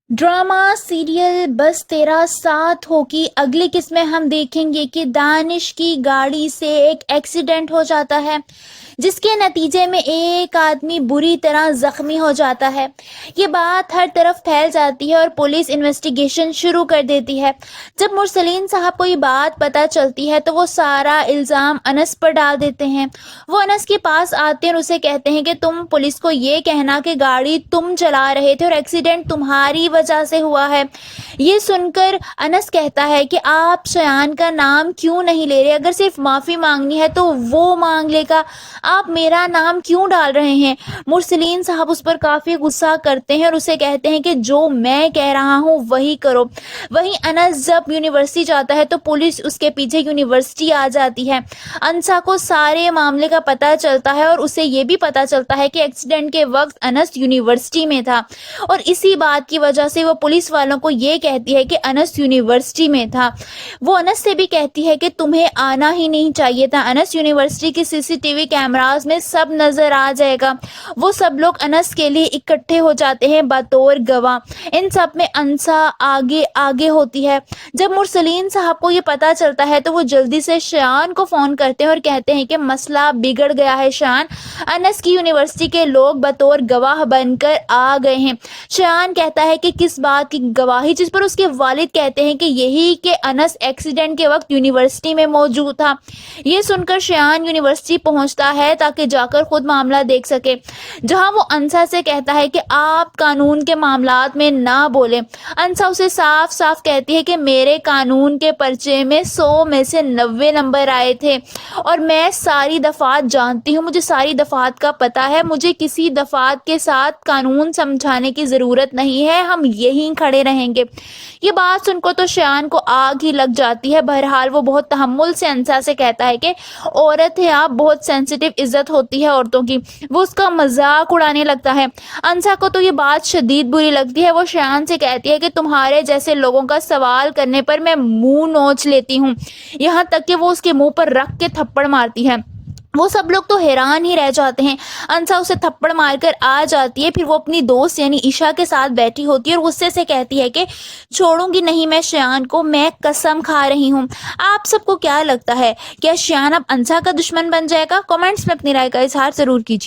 Drama serial बस तेरा साथ हो की अगली किस्त में हम देखेंगे कि दानिश की गाड़ी से एक एक्सीडेंट हो जाता है जिसके नतीजे में एक आदमी बुरी तरह जख्मी हो जाता है। ये बात हर तरफ फैल जाती है और पुलिस इन्वेस्टिगेशन शुरू कर देती है। जब मुरसलीन साहब को ये बात पता चलती है तो वो सारा इल्ज़ाम अनस पर डाल देते हैं। वो अनस के पास आते हैं और उसे कहते हैं कि तुम पुलिस को ये कहना कि गाड़ी तुम चला रहे थे और एक्सीडेंट तुम्हारी वजह से हुआ है। ये सुनकर अनस कहता है कि आप शयान का नाम क्यों नहीं ले रहे, अगर सिर्फ माफ़ी मांगनी है तो वो मांग लेगा, आप मेरा नाम क्यों डाल रहे हैं। मुरसलीन साहब उस पर काफ़ी गुस्सा करते हैं और उसे कहते हैं कि जो मैं कह रहा हूँ वही करो। वहीं अनस जब यूनिवर्सिटी जाता है तो पुलिस उसके पीछे यूनिवर्सिटी आ जाती है। अनसा को सारे मामले का पता चलता है और उसे ये भी पता चलता है कि एक्सीडेंट के वक्त अनस यूनिवर्सिटी में था और इसी बात की वजह से वो पुलिस वालों को ये कहती है कि अनस यूनिवर्सिटी में था। वो अनस से भी कहती है कि तुम्हें आना ही नहीं चाहिए था, अनस यूनिवर्सिटी की सीसीटीवी कैमरास में सब नजर आ जाएगा। वो सब लोग अनस के लिए इकट्ठे हो जाते हैं बतौर गवाह। इन सब में अनसा आगे आगे होती है। जब मुरसलीन साहब को ये पता चलता है तो वो जल्दी से शयान को फ़ोन करते हैं और कहते हैं कि मसला बिगड़ गया है शयान, अनस की यूनिवर्सिटी के लोग बतौर गवाह बनकर आ गए हैं। शयान कहता है कि किस बात की गवाही, जिस पर उसके वालिद कहते हैं कि यही कि अनस एक्सीडेंट के वक्त यूनिवर्सिटी में मौजूद था। ये सुनकर शयान यूनिवर्सिटी पहुंचता है ताकि जाकर खुद मामला देख सके, जहां वो अनसा से कहता है कि आप कानून के मामलात में ना बोलें। अनसा उसे साफ साफ कहती है कि मेरे कानून के पर्चे में 100 में से 90 नंबर आए थे और मैं सारी दफात जानती हूँ, मुझे सारी दफात का पता है, मुझे किसी दफात के साथ कानून समझाने की ज़रूरत नहीं है, हम यहीं खड़े रहेंगे। ये बात सुनकर तो शयान को आग ही लग जाती है। बहरहाल वो बहुत तहम्मुल से अनसा से कहता है कि औरत है आप, बहुत सेंसिटिव इज्जत होती है औरतों की। वो उसका मजाक उड़ाने लगता है। अनसा को तो ये बात शदीद बुरी लगती है। वो शयान से कहती है कि तुम्हारे जैसे लोगों का सवाल करने पर मैं मुंह नोच लेती हूँ, यहाँ तक कि वो उसके मुंह पर रख के थप्पड़ मारती है। वो सब लोग तो हैरान ही रह जाते हैं। अनसा उसे थप्पड़ मारकर आ जाती है। फिर वो अपनी दोस्त यानी ईशा के साथ बैठी होती है और गुस्से से कहती है कि छोड़ूंगी नहीं मैं शयान को, मैं कसम खा रही हूँ। आप सबको क्या लगता है, क्या शयान अब अनसा का दुश्मन बन जाएगा? कमेंट्स में अपनी राय का इजहार जरूर कीजिए।